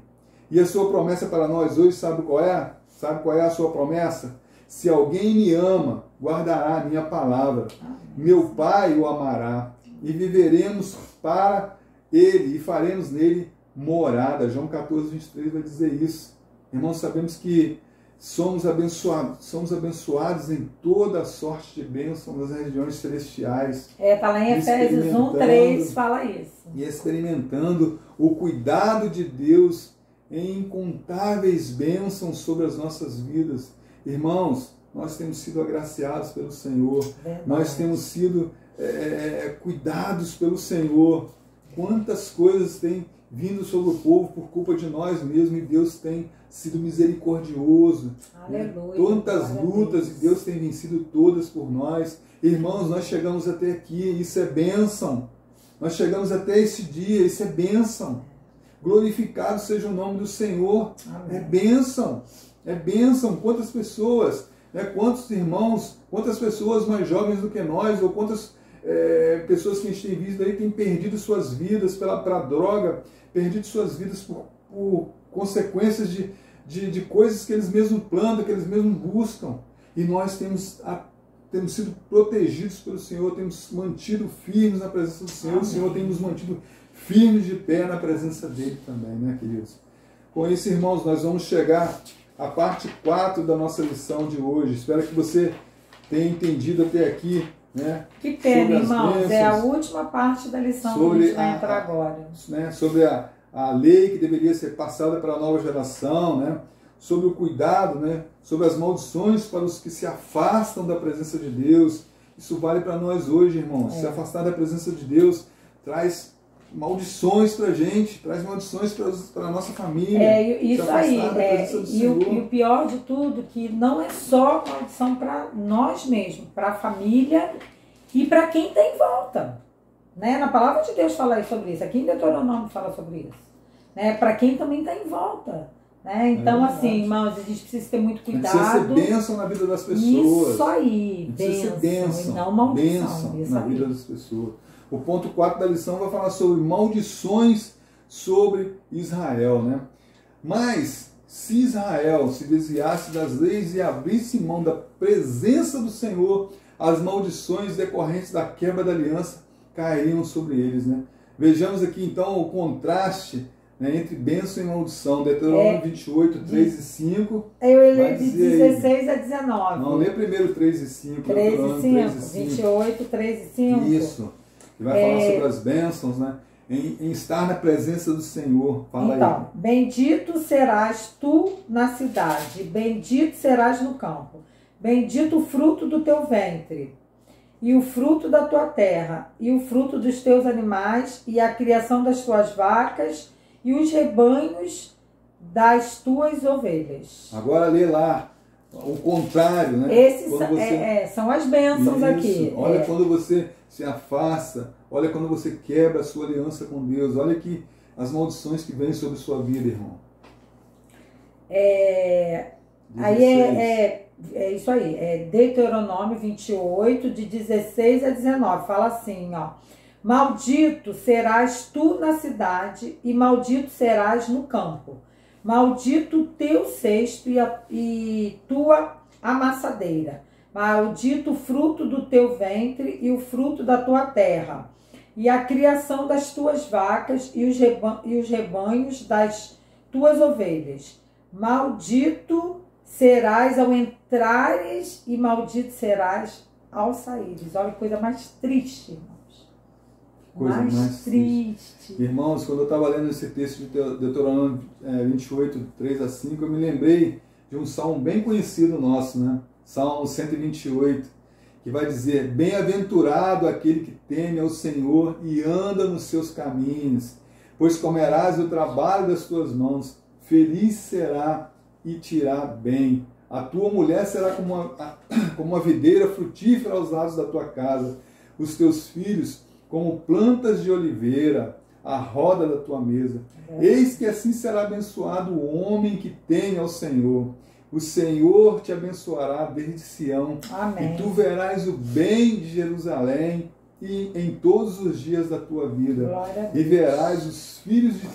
E a sua promessa para nós hoje, sabe qual é? Sabe qual é a sua promessa? Se alguém me ama, guardará a minha palavra. Meu Pai o amará, e viveremos para ele, e faremos nele morada. João 14, 23 vai dizer isso. Irmãos, sabemos que somos abençoados em toda a sorte de bênção nas regiões celestiais. Está lá em Efésios 1:3, fala isso. E experimentando o cuidado de Deus em incontáveis bênçãos sobre as nossas vidas. Irmãos, nós temos sido agraciados pelo Senhor. Verdade. Nós temos sido cuidados pelo Senhor. Quantas coisas têm vindo sobre o povo por culpa de nós mesmos, e Deus tem sido misericordioso. Aleluia. Tantas lutas, e Deus tem vencido todas por nós. Irmãos, nós chegamos até aqui, isso é bênção. Nós chegamos até esse dia, isso é bênção. Glorificado seja o nome do Senhor. Amém. É bênção. É bênção. Quantas pessoas, né, quantos irmãos, quantas pessoas mais jovens do que nós, ou quantas pessoas que a gente tem visto aí têm perdido suas vidas para droga, perdido suas vidas por consequências de coisas que eles mesmos plantam, que eles mesmos buscam. E nós temos sido protegidos pelo Senhor, temos mantido firmes na presença do Senhor. Amém. O Senhor tem nos mantido firmes de pé na presença dele também, né, queridos? Com isso, irmãos, nós vamos chegar à parte 4 da nossa lição de hoje. Espero que você tenha entendido até aqui, né? Que pena, irmãos, bênçãos, é a última parte da lição que a gente vai entrar agora. Né, sobre a lei que deveria ser passada para a nova geração, né? Sobre o cuidado, né? Sobre as maldições para os que se afastam da presença de Deus. Isso vale para nós hoje, irmãos. Se afastar da presença de Deus traz maldições para a gente, traz maldições para a nossa família. Isso aí. E o pior de tudo, que não é só maldição para nós mesmos, para a família e para quem está em volta. Né? Na palavra de Deus fala sobre isso, aqui em Deuteronômio fala sobre isso. Né? Para quem também está em volta. Né? Então, assim, irmãos, a gente precisa ter muito cuidado. Precisa ser bênção na vida das pessoas. Isso aí, bênção, e não maldição. Bênção na vida das pessoas. O ponto 4 da lição vai falar sobre maldições sobre Israel, né? Mas, se Israel se desviasse das leis e abrisse mão da presença do Senhor, as maldições decorrentes da quebra da aliança cairiam sobre eles, né? Vejamos aqui, então, o contraste, né, entre bênção e maldição. Deuteronômio 28, 3 e 5. Eu li de 16 a 19. Não, lê primeiro 3 e 5. 3 e 5, 28, 3 e 5. Isso. Ele vai falar sobre as bênçãos, né? Em estar na presença do Senhor. Fala então, aí. Bendito serás tu na cidade, bendito serás no campo. Bendito o fruto do teu ventre, e o fruto da tua terra, e o fruto dos teus animais, e a criação das tuas vacas, e os rebanhos das tuas ovelhas. Agora lê lá o contrário, né? Esses são as bênçãos. Isso, aqui. Olha quando você se afasta, olha quando você quebra a sua aliança com Deus, olha que as maldições que vêm sobre a sua vida, irmão. Aí é isso aí, é Deuteronômio 28, de 16 a 19, fala assim, ó: maldito serás tu na cidade, e maldito serás no campo. Maldito o teu cesto e tua amassadeira. Maldito o fruto do teu ventre e o fruto da tua terra, e a criação das tuas vacas e os rebanhos das tuas ovelhas. Maldito serás ao entrares e maldito serás ao saíres. Olha que coisa mais triste, irmãos. Coisa mais triste. Irmãos, quando eu estava lendo esse texto de Deuteronômio 28, 3 a 5, eu me lembrei de um salmo bem conhecido nosso, né? Salmo 128, que vai dizer: bem-aventurado aquele que teme ao Senhor e anda nos seus caminhos, pois comerás o trabalho das tuas mãos, feliz será e te irá bem. A tua mulher será como uma videira frutífera aos lados da tua casa, os teus filhos como plantas de oliveira, à roda da tua mesa. Eis que assim será abençoado o homem que teme ao Senhor. O Senhor te abençoará desde Sião. Amém. E tu verás o bem de Jerusalém e em todos os dias da tua vida. E verás os filhos de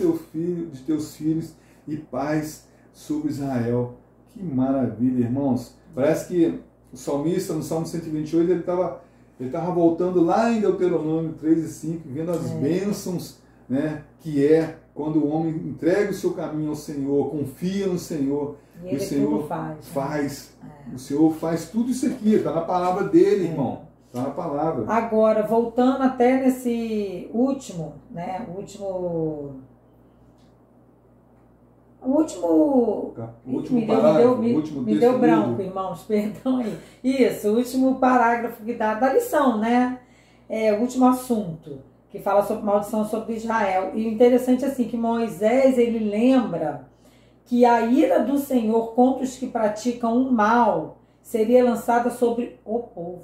teus filhos e paz sobre Israel. Que maravilha, irmãos. Parece que o salmista, no Salmo 128, ele estava voltando lá em Deuteronômio 3 e 5, vendo as bênçãos, né, que é quando o homem entrega o seu caminho ao Senhor, confia no Senhor. E o Senhor faz. O Senhor faz tudo isso aqui, está na palavra dele, irmão. Está na palavra. Agora, voltando até nesse último, né? O último me deu branco, irmãos, perdão aí. Isso, o último parágrafo que dá da lição, né? O último assunto, que fala sobre maldição sobre Israel. E o interessante é assim, que Moisés, ele lembra que a ira do Senhor contra os que praticam o mal seria lançada sobre o povo.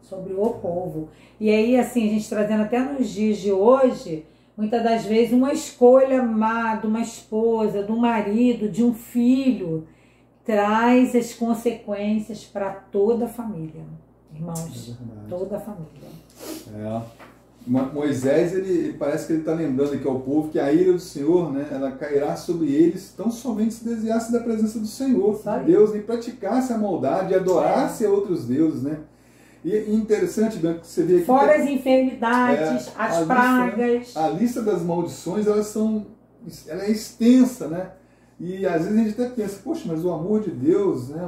Sobre o povo. E aí, assim, a gente trazendo até nos dias de hoje, muitas das vezes uma escolha má de uma esposa, de um marido, de um filho, traz as consequências para toda a família. Irmãos, toda a família. Moisés, ele parece que ele está lembrando aqui ao povo que a ira do Senhor, né, ela cairá sobre eles tão somente se desviasse da presença do Senhor, de Deus, e praticasse a maldade, e adorasse a outros deuses, né? E interessante, Bianca, que você vê aqui... Fora as enfermidades, as pragas... A lista das maldições, ela é extensa, né? E às vezes a gente até pensa, poxa, mas o amor de Deus, né?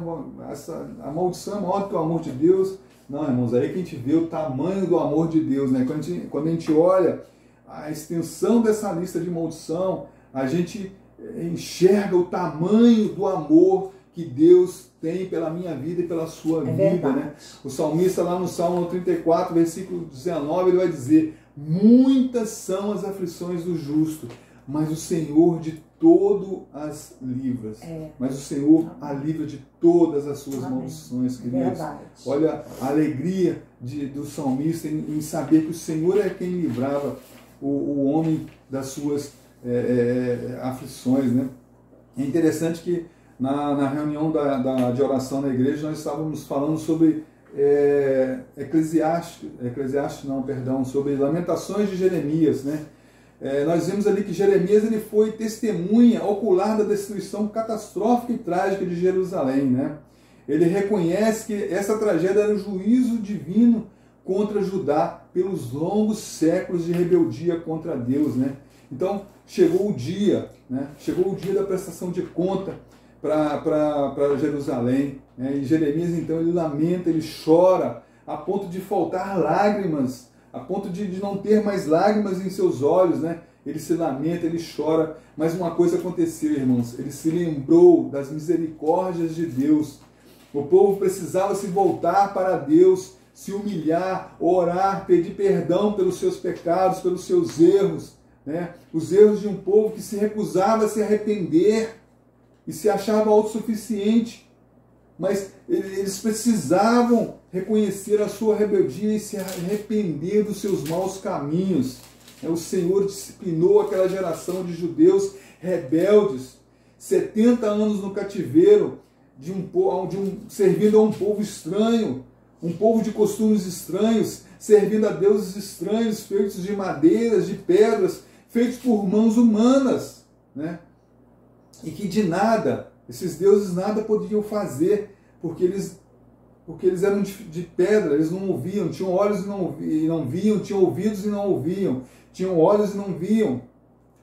A maldição é maior do que o amor de Deus. Não, irmãos, aí que a gente vê o tamanho do amor de Deus, né? Quando a gente olha a extensão dessa lista de maldição, a gente enxerga o tamanho do amor que Deus tem pela minha vida e pela sua vida, né? O salmista lá no Salmo 34, versículo 19, ele vai dizer: muitas são as aflições do justo, mas o Senhor de todo as livra. Mas o Senhor a livra de todas as suas maldições, queridos. Olha a alegria do salmista em saber que o Senhor é quem livrava o homem das suas aflições, né? É interessante que na reunião de oração na igreja nós estávamos falando sobre sobre Lamentações de Jeremias, né? Nós vimos ali que Jeremias ele foi testemunha ocular da destruição catastrófica e trágica de Jerusalém, né? Ele reconhece que essa tragédia era um juízo divino contra Judá pelos longos séculos de rebeldia contra Deus, né? Então chegou o dia, né? Chegou o dia da prestação de conta para Jerusalém, né? E Jeremias então ele lamenta, ele chora a ponto de faltar lágrimas, a ponto de não ter mais lágrimas em seus olhos, né? Ele se lamenta, ele chora, mas uma coisa aconteceu, irmãos, ele se lembrou das misericórdias de Deus. O povo precisava se voltar para Deus, se humilhar, orar, pedir perdão pelos seus pecados, pelos seus erros, né? Os erros de um povo que se recusava a se arrepender e se achava autossuficiente, mas eles precisavam reconhecer a sua rebeldia e se arrepender dos seus maus caminhos. O Senhor disciplinou aquela geração de judeus rebeldes, 70 anos no cativeiro, servindo a um povo estranho, um povo de costumes estranhos, servindo a deuses estranhos, feitos de madeiras, de pedras, feitos por mãos humanas, né? E que de nada, esses deuses nada podiam fazer, porque eles eram de pedra, eles não ouviam, tinham olhos e não viam, tinham ouvidos e não ouviam, tinham olhos e não viam.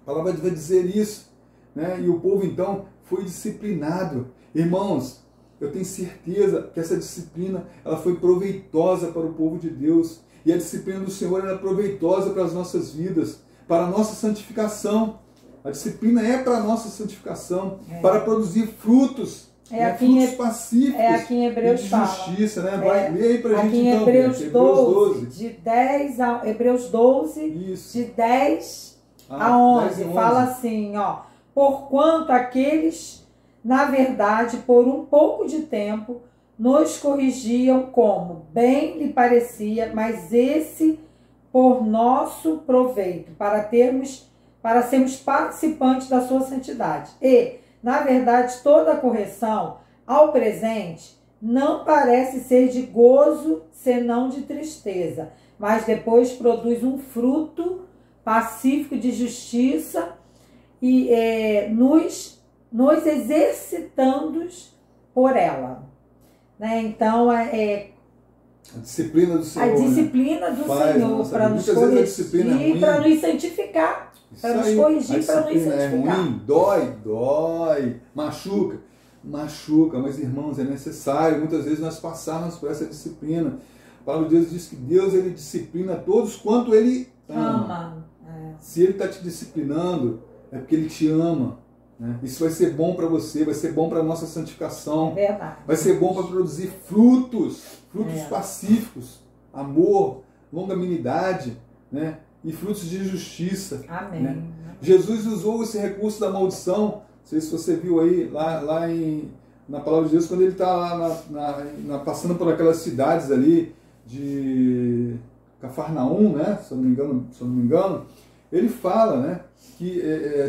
A palavra vai dizer isso. né? E o povo então foi disciplinado. Irmãos, eu tenho certeza que essa disciplina ela foi proveitosa para o povo de Deus. E a disciplina do Senhor era proveitosa para as nossas vidas, para a nossa santificação. A disciplina é para a nossa santificação, para produzir frutos, frutos pacíficos aqui em Hebreus e de justiça. Né? Lê aí para a gente aqui em então, Hebreus gente, 12, de 10 a, Hebreus 12, Isso. de 10 a 11, fala assim, ó, porquanto aqueles, na verdade, por um pouco de tempo, nos corrigiam como bem lhe parecia, mas esse por nosso proveito, para sermos participantes da sua santidade. E, na verdade, toda correção ao presente não parece ser de gozo, senão de tristeza, mas depois produz um fruto pacífico de justiça e nos exercitando por ela. Né? Então, a disciplina do Senhor. A disciplina do Senhor para nos corrigir, para nos santificar. Para nos corrigir, para nos santificar. É ruim, dói, machuca, mas irmãos, é necessário. Muitas vezes nós passarmos por essa disciplina. A palavra de Deus diz que Deus ele disciplina todos quanto Ele ama. Se Ele está te disciplinando, é porque Ele te ama. Né? Isso vai ser bom para você, vai ser bom para a nossa santificação. É verdade. Vai ser bom para produzir frutos pacíficos, amor, longanimidade, né? E frutos de justiça. Amém. Né? Jesus usou esse recurso da maldição. Não sei se você viu aí na palavra de Deus, quando ele está lá passando por aquelas cidades ali de Cafarnaum, né? Se eu não me engano, ele fala, né, que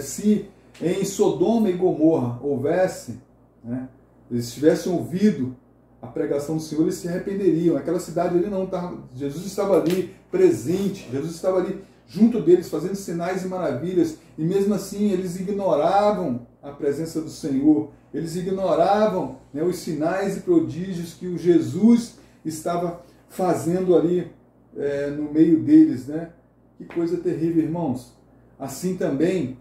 se em Sodoma e Gomorra houvesse, né, eles tivessem ouvido a pregação do Senhor, eles se arrependeriam. Aquela cidade ali não estava, Jesus estava ali presente, Jesus estava ali junto deles, fazendo sinais e maravilhas, e mesmo assim eles ignoravam a presença do Senhor, eles ignoravam, né, os sinais e prodígios que o Jesus estava fazendo ali no meio deles, né? Que coisa terrível, irmãos. Assim também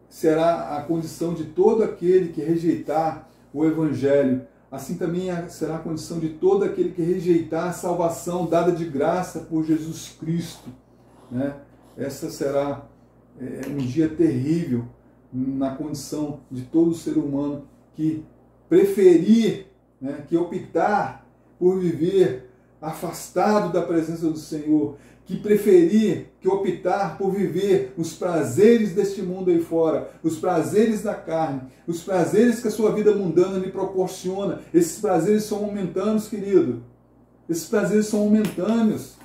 será a condição de todo aquele que rejeitar o Evangelho. Assim também será a condição de todo aquele que rejeitar a salvação dada de graça por Jesus Cristo. Né? Essa será um dia terrível na condição de todo ser humano que preferir, né, que optar por viver afastado da presença do Senhor, que optar por viver os prazeres deste mundo aí fora, os prazeres da carne, os prazeres que a sua vida mundana lhe proporciona. Esses prazeres são momentâneos, querido. Esses prazeres são momentâneos.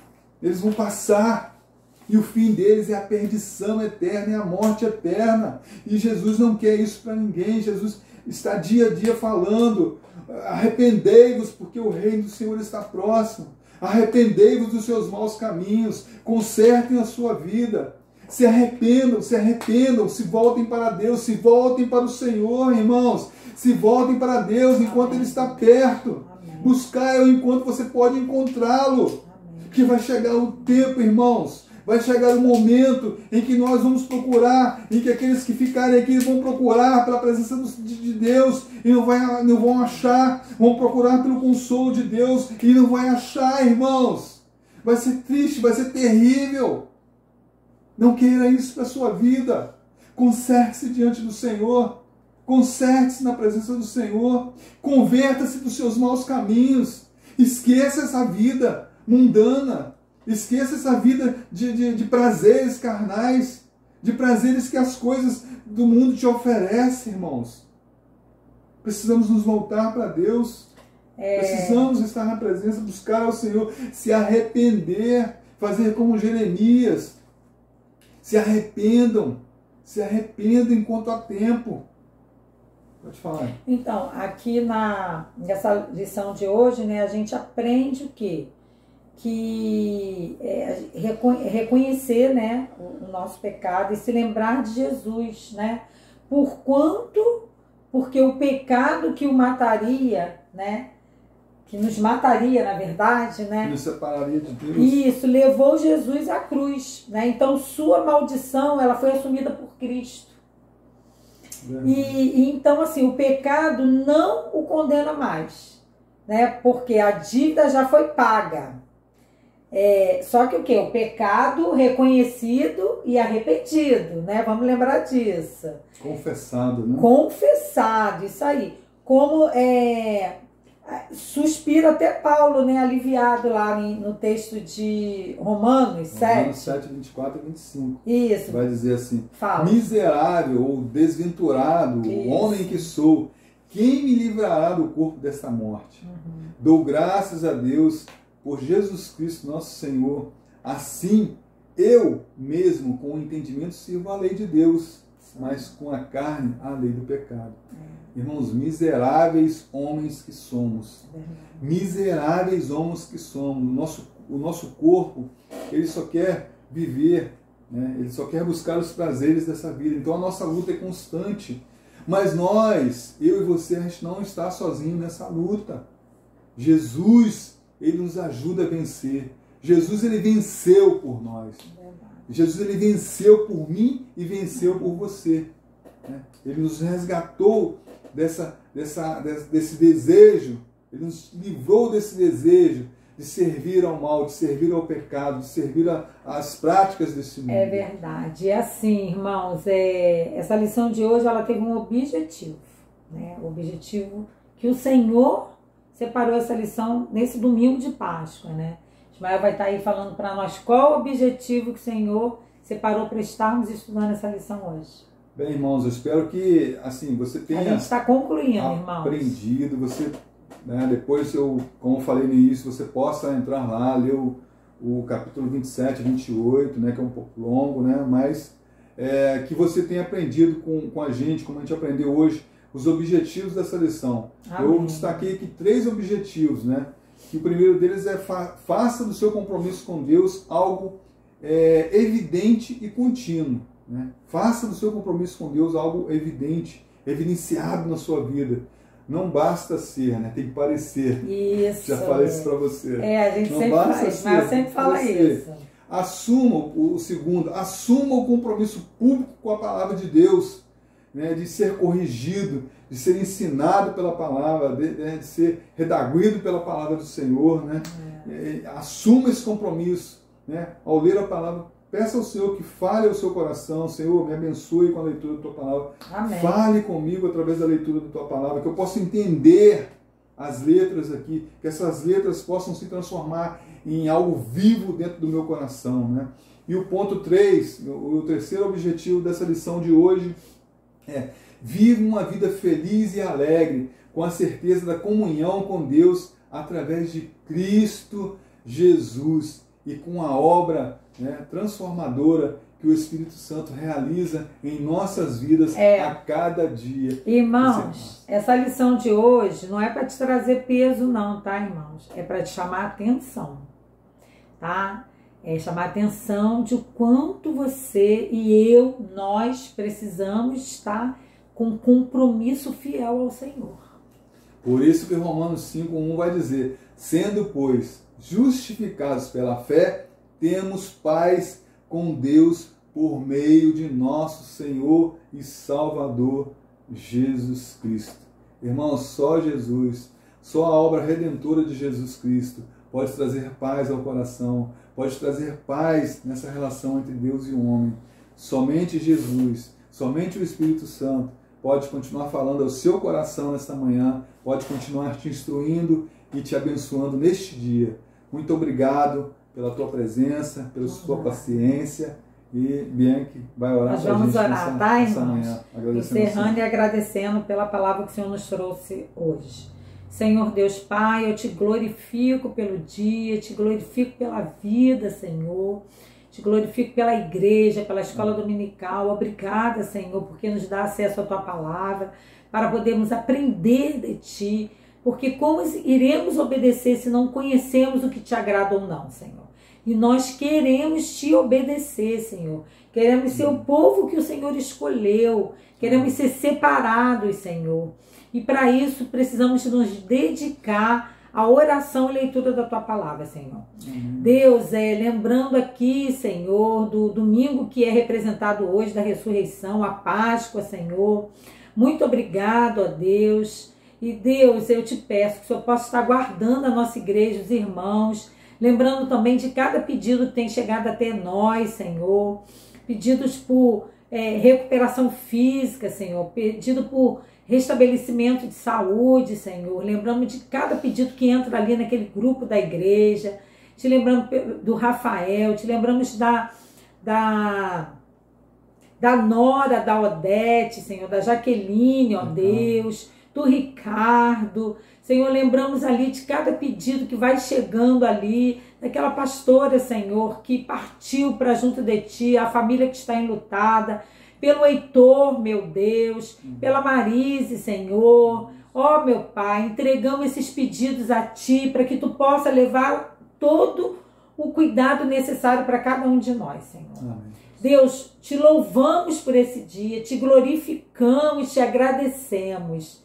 Eles vão passar. E o fim deles é a perdição eterna e a morte eterna. E Jesus não quer isso para ninguém. Jesus está dia a dia falando: arrependei-vos, porque o reino do Senhor está próximo. Arrependei-vos dos seus maus caminhos, consertem a sua vida, se arrependam, se voltem para Deus, se voltem para o Senhor, irmãos, se voltem para Deus enquanto Ele está perto. Buscai-o enquanto você pode encontrá-lo, porque vai chegar o tempo, irmãos, vai chegar o momento em que nós vamos procurar, em que aqueles que ficarem aqui vão procurar pela presença de Deus e não vão achar, vão procurar pelo consolo de Deus e não vai achar, irmãos. Vai ser triste, vai ser terrível. Não queira isso para a sua vida. Conserte-se diante do Senhor. Conserte-se na presença do Senhor. Converta-se dos seus maus caminhos. Esqueça essa vida mundana. Esqueça essa vida de prazeres carnais, de prazeres que as coisas do mundo te oferecem, irmãos. Precisamos nos voltar para Deus. Precisamos estar na presença, buscar ao Senhor, se arrepender, fazer como Jeremias. Se arrependam enquanto há tempo. Pode falar. Então, aqui nessa lição de hoje, né, a gente aprende o quê? Que reconhecer, né, o nosso pecado e se lembrar de Jesus, né? Porque o pecado que o mataria, né, que nos mataria, na verdade, né, que nos separaria de Deus. Isso, levou Jesus à cruz, né? Então sua maldição, ela foi assumida por Cristo. E então, assim, o pecado não o condena mais, né? Porque a dívida já foi paga. Só que o quê? O pecado reconhecido e arrependido, né? Vamos lembrar disso. Confessado, né? Confessado, isso aí. Como suspira até Paulo, né? Aliviado lá no texto de Romanos 7. Romanos 7, 24 e 25. Isso. Vai dizer assim: Fala. Miserável ou desventurado, Isso. homem que sou, quem me livrará do corpo desta morte? Dou graças a Deus por Jesus Cristo nosso Senhor. Assim, eu mesmo com o entendimento sirvo a lei de Deus, mas com a carne a lei do pecado. Irmãos, miseráveis homens que somos. Miseráveis homens que somos. O nosso corpo, ele só quer viver, né? Ele só quer buscar os prazeres dessa vida. Então a nossa luta é constante. Mas nós, eu e você, a gente não está sozinho nessa luta. Jesus, ele nos ajuda a vencer. Jesus, ele venceu por nós. Jesus, ele venceu por mim e venceu por você. Ele nos resgatou desse desejo, ele nos livrou desse desejo de servir ao mal, de servir ao pecado, de servir às práticas desse mundo. É verdade. É assim, irmãos, essa lição de hoje ela teve um objetivo, né? O objetivo que o Senhor separou essa lição nesse domingo de Páscoa, né? Ismael vai estar aí falando para nós qual o objetivo que o Senhor separou para estarmos estudando essa lição hoje. Bem, irmãos, eu espero que assim você tenha a gente está concluindo, irmãos. Aprendido, você, né, depois como eu falei no início, você possa entrar lá, ler o capítulo 27, 28, né, que é um pouco longo, né, mas que você tenha aprendido com a gente, como a gente aprendeu hoje, os objetivos dessa lição. Amém. Eu destaquei aqui 3 objetivos, né, que o primeiro deles é faça do seu compromisso com Deus algo evidente e contínuo. Né? Faça do seu compromisso com Deus algo evidente, evidenciado na sua vida. Não basta ser, né? Tem que parecer. Isso. Já falei isso para você. A gente não sempre basta faz, ser, mas eu sempre falo isso. Assuma, o segundo, assuma o compromisso público com a palavra de Deus, né? De ser corrigido, de ser ensinado pela palavra, de ser redarguido pela palavra do Senhor. Né? Assuma esse compromisso. Né? Ao ler a palavra, peça ao Senhor que fale ao seu coração. Senhor, me abençoe com a leitura da tua palavra. Amém. Fale comigo através da leitura da tua palavra, que eu possa entender as letras aqui, que essas letras possam se transformar em algo vivo dentro do meu coração. Né? E o ponto 3, o terceiro objetivo dessa lição de hoje é: viva uma vida feliz e alegre, com a certeza da comunhão com Deus através de Cristo Jesus e com a obra, né, transformadora que o Espírito Santo realiza em nossas vidas a cada dia. Irmãos, essa lição de hoje não é para te trazer peso não, tá, irmãos? É para te chamar a atenção, tá? É chamar a atenção de o quanto você e nós precisamos estar com compromisso fiel ao Senhor. Por isso que Romanos 5:1 vai dizer: sendo, pois, justificados pela fé, temos paz com Deus por meio de nosso Senhor e Salvador Jesus Cristo. Irmãos, só Jesus, só a obra redentora de Jesus Cristo pode trazer paz ao coração, pode trazer paz nessa relação entre Deus e o homem. Somente Jesus, somente o Espírito Santo pode continuar falando ao seu coração nesta manhã, pode continuar te instruindo e te abençoando neste dia. Muito obrigado pela tua presença, pela sua paciência. E Bianchi vai orar para a gente nessa manhã. Encerrando e agradecendo pela palavra que o Senhor nos trouxe hoje. Senhor Deus Pai, eu te glorifico pelo dia, te glorifico pela vida, Senhor. Te glorifico pela igreja, pela escola dominical. Obrigada, Senhor, porque nos dá acesso à tua palavra, para podermos aprender de ti. Porque como iremos obedecer se não conhecemos o que te agrada ou não, Senhor? E nós queremos te obedecer, Senhor. Queremos ser o povo que o Senhor escolheu. Queremos ser separados, Senhor. E para isso precisamos nos dedicar a oração e leitura da tua palavra, Senhor. Deus, lembrando aqui, Senhor, do domingo que é representado hoje, da ressurreição, a Páscoa, Senhor. Muito obrigado, ó Deus. E Deus, eu te peço que o Senhor possa estar guardando a nossa igreja, os irmãos, lembrando também de cada pedido que tem chegado até nós, Senhor. Pedidos por recuperação física, Senhor. Pedido por restabelecimento de saúde, Senhor. Lembramos de cada pedido que entra ali naquele grupo da igreja. Te lembramos do Rafael, te lembramos da Nora, da Odete, Senhor, da Jaqueline, ó Deus, do Ricardo. Senhor, lembramos ali de cada pedido que vai chegando ali, daquela pastora, Senhor, que partiu para junto de Ti, a família que está enlutada, pelo Heitor, meu Deus, pela Marise, Senhor. Ó, meu Pai, entregamos esses pedidos a Ti, para que Tu possa levar todo o cuidado necessário para cada um de nós, Senhor. Amém. Deus, te louvamos por esse dia, te glorificamos, te agradecemos.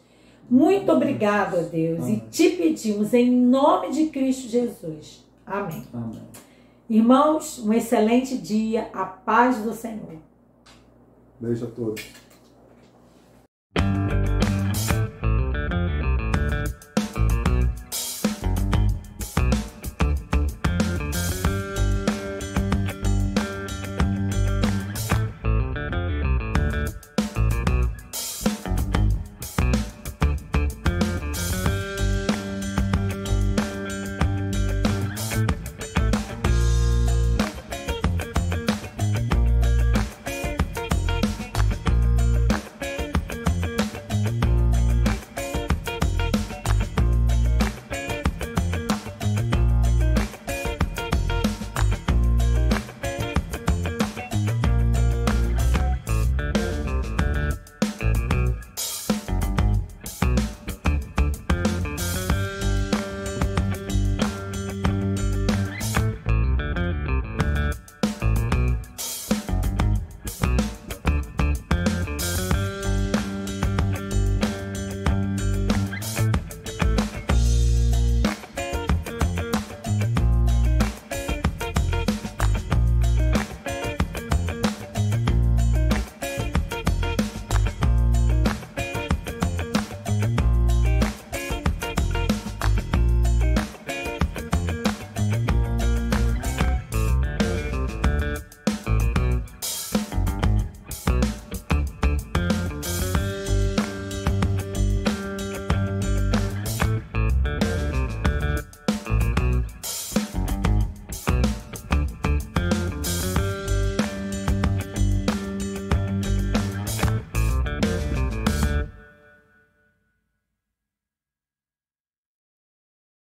Muito obrigado, ó Deus, amém. E te pedimos em nome de Cristo Jesus. Amém. Amém. Irmãos, um excelente dia, a paz do Senhor. Beijo a todos.